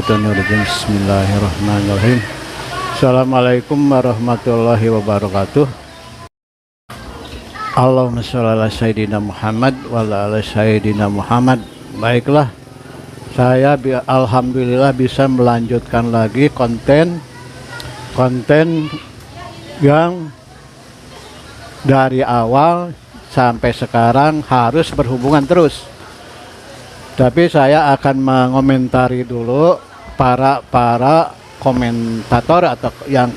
Minasyaitonirrajim. Bismillahirrahmanirrahim. Assalamualaikum warahmatullahi wabarakatuh. Allahumma sholli ala sayyidina Muhammad wa ala sayyidina Muhammad. Baiklah, saya alhamdulillah bisa melanjutkan lagi konten yang dari awal sampai sekarang harus berhubungan terus. Tapi saya akan mengomentari dulu para komentator atau yang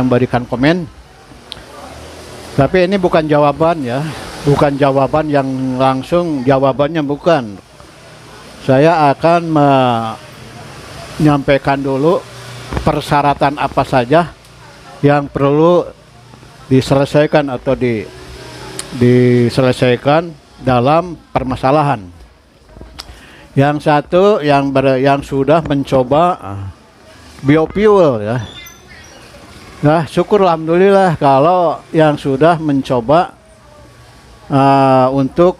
berikan komen. Tapi ini bukan jawaban ya, bukan jawaban yang langsung jawabannya, bukan. Saya akan menyampaikan dulu persyaratan apa saja yang perlu diselesaikan atau diselesaikan dalam permasalahan. Yang satu yang sudah mencoba biofuel ya. Nah, syukur alhamdulillah kalau yang sudah mencoba untuk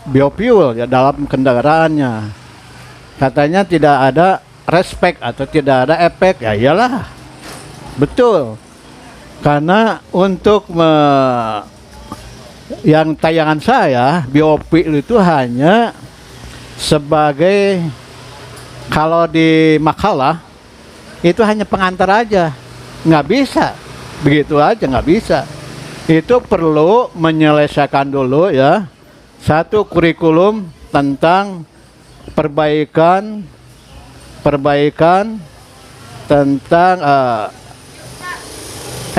biofuel ya dalam kendaraannya. Katanya tidak ada respect atau tidak ada efek. Ya iyalah. Betul. Karena untuk yang tayangan saya biofuel itu hanya sebagai, kalau di makalah itu hanya pengantar aja, nggak bisa begitu aja, nggak bisa. Itu perlu menyelesaikan dulu ya satu kurikulum tentang perbaikan tentang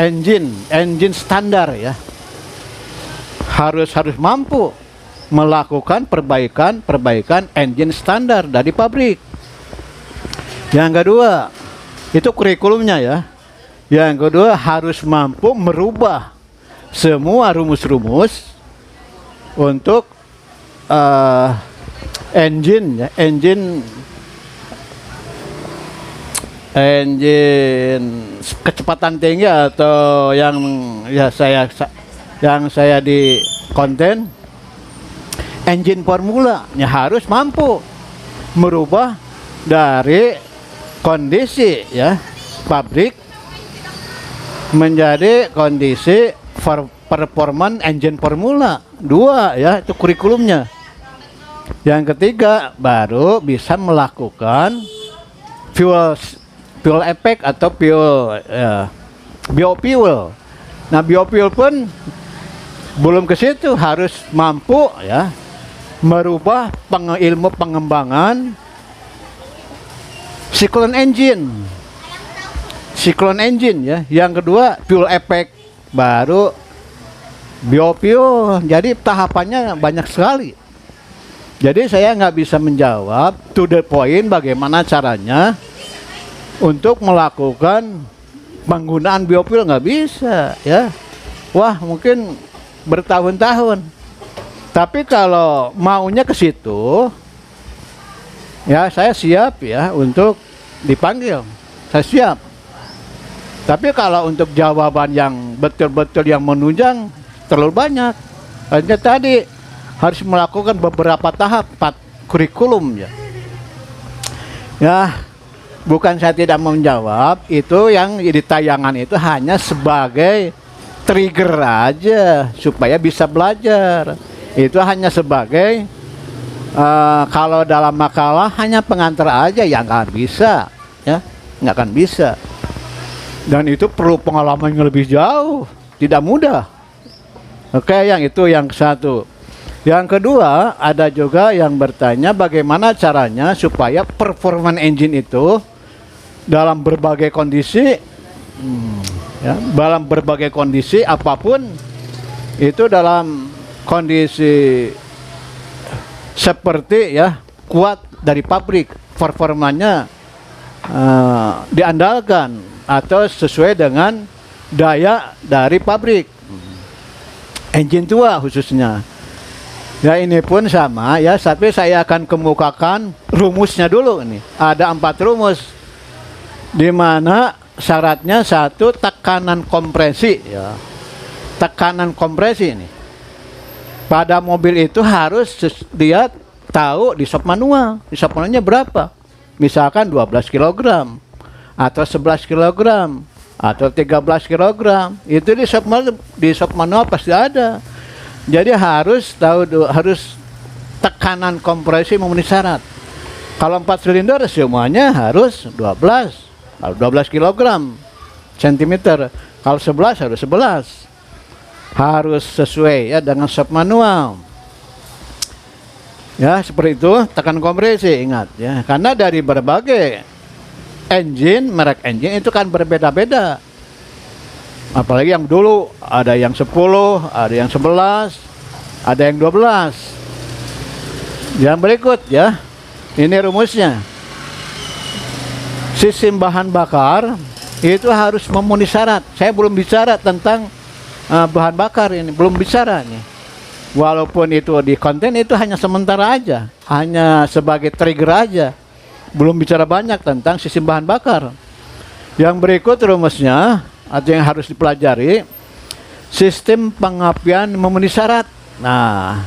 engine standar ya, harus mampu melakukan perbaikan engine standar dari pabrik. Yang kedua, itu kurikulumnya ya. Yang kedua, harus mampu merubah semua rumus-rumus untuk engine kecepatan tinggi atau yang saya di konten engine formula harus mampu merubah dari kondisi ya pabrik menjadi kondisi performance engine formula 2 ya, itu kurikulumnya. Yang ketiga, baru bisa melakukan fuel effect atau biofuel. Nah, biofuel pun belum ke situ, harus mampu ya merubah ilmu pengembangan cyclone engine ya. Yang kedua fuel effect, baru biofuel. Jadi tahapannya banyak sekali. Jadi saya nggak bisa menjawab to the point bagaimana caranya untuk melakukan penggunaan biofuel, nggak bisa ya. Wah, mungkin bertahun-tahun. Tapi kalau maunya ke situ ya, saya siap ya untuk dipanggil, saya siap. Tapi kalau untuk jawaban yang betul-betul yang menunjang terlalu banyak, hanya tadi harus melakukan beberapa tahap kurikulum ya. Ya, bukan saya tidak mau menjawab, itu yang di tayangan itu hanya sebagai trigger aja supaya bisa belajar. Itu hanya sebagai kalau dalam makalah hanya pengantar aja ya, nggak bisa ya, nggak akan bisa. Dan itu perlu pengalaman yang lebih jauh, tidak mudah. Oke, yang itu yang satu. Yang kedua, ada juga yang bertanya bagaimana caranya supaya performance engine itu dalam berbagai kondisi ya, dalam berbagai kondisi apapun itu, dalam kondisi seperti ya kuat dari pabrik, performanya diandalkan atau sesuai dengan daya dari pabrik engine tua khususnya ya. Ini pun sama ya, tapi saya akan kemukakan rumusnya dulu. Ini ada 4 rumus, di mana syaratnya satu, tekanan kompresi ya. Tekanan kompresi ini pada mobil itu harus dia tahu di shop manual, di shop manualnya berapa. misalkan 12 kilogram atau 11 kilogram atau 13 kilogram, itu di shop manual pasti ada. Jadi harus harus tekanan kompresi memenuhi syarat. Kalau 4 silinder semuanya harus 12 kilogram sentimeter. Kalau 11 harus 11. Harus sesuai ya dengan shop manual. Ya, seperti itu, tekan kompresi, ingat ya. Karena dari berbagai engine, merek engine itu kan berbeda-beda. Apalagi yang dulu ada yang 10, ada yang 11, ada yang 12. Yang berikut ya. Ini rumusnya. Sistem bahan bakar itu harus memenuhi syarat. Saya belum bicara tentang bahan bakar ini, belum bicara nih. Walaupun itu di konten itu hanya sementara aja, hanya sebagai trigger aja. Belum bicara banyak tentang sistem bahan bakar. Yang berikut rumusnya atau yang harus dipelajari, sistem pengapian memenuhi syarat. Nah,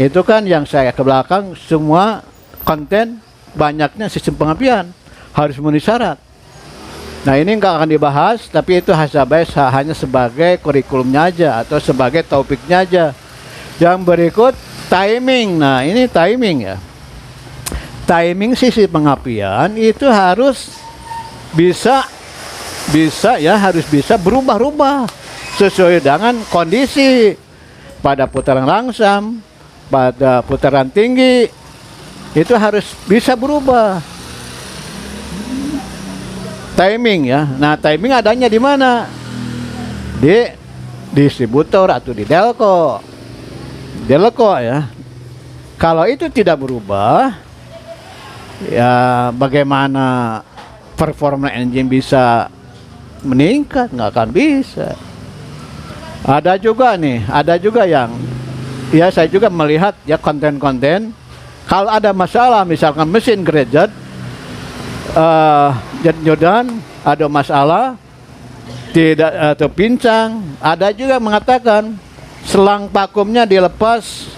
itu kan yang saya ke belakang semua konten banyaknya sistem pengapian harus memenuhi syarat. Nah, ini nggak akan dibahas, tapi itu hanya sebagai kurikulumnya aja atau sebagai topiknya aja. Yang berikut timing. Nah, ini timing ya. Timing sisi pengapian itu harus bisa harus bisa berubah-ubah sesuai dengan kondisi pada putaran langsam, pada putaran tinggi. Itu harus bisa berubah. Timing ya. Nah, timing adanya di mana? Di distributor atau di delco. Delco ya. Kalau itu tidak berubah, ya bagaimana performa engine bisa meningkat? Nggak akan bisa. Ada juga yang ya saya juga melihat ya konten-konten kalau ada masalah misalkan mesin grajet jodan ada masalah tidak atau pincang, ada juga mengatakan selang vakumnya dilepas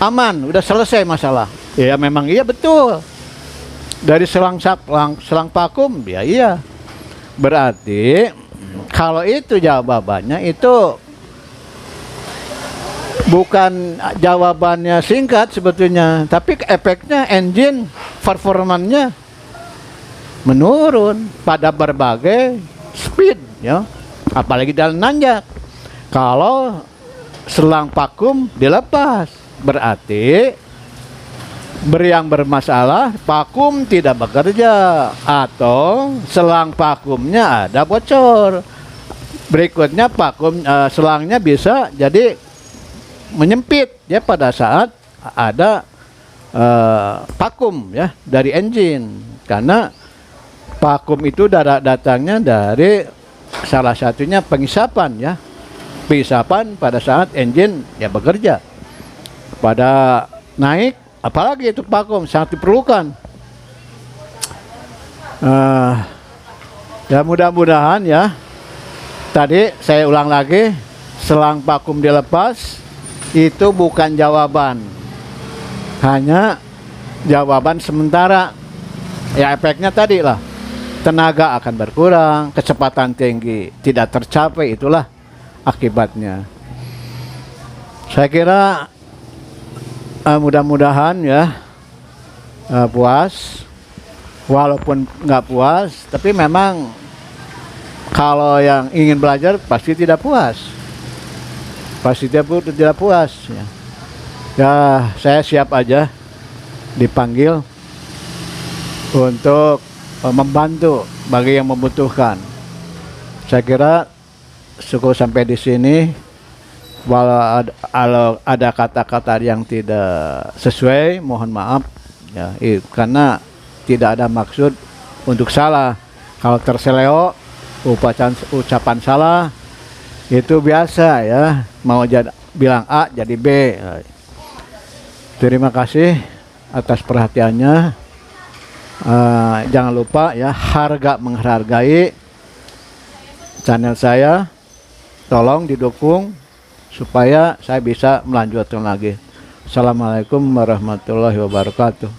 aman, udah selesai masalah. Ya memang iya betul. Dari selang vakum ya iya. Berarti kalau itu jawabannya itu bukan jawabannya singkat sebetulnya, tapi efeknya engine performanya menurun pada berbagai speed ya, apalagi dalam nanjak. Kalau selang vakum dilepas berarti yang bermasalah vakum tidak bekerja atau selang vakumnya ada bocor. Berikutnya vakum selangnya bisa jadi menyempit ya pada saat ada vakum ya dari engine, karena vakum itu datangnya dari salah satunya pengisapan ya. Pengisapan pada saat engine ya bekerja. Pada naik apalagi itu vakum sangat diperlukan. Ya mudah-mudahan ya. Tadi saya ulang lagi, selang vakum dilepas itu bukan jawaban. Hanya jawaban sementara. Ya efeknya tadi lah. Tenaga akan berkurang, kecepatan tinggi tidak tercapai, itulah akibatnya. Saya kira mudah-mudahan ya puas, walaupun nggak puas, tapi memang kalau yang ingin belajar pasti tidak puas, tidak puas ya. Ya saya siap aja dipanggil untuk membantu bagi yang membutuhkan. Saya kira cukup sampai di sini. Walau ada kata-kata yang tidak sesuai, mohon maaf ya, karena tidak ada maksud untuk salah. Kalau terseleo ucapan salah itu biasa ya, mau bilang A jadi B. Terima kasih atas perhatiannya. Jangan lupa ya, menghargai channel saya, tolong didukung supaya saya bisa melanjutkan lagi. Assalamualaikum warahmatullahi wabarakatuh.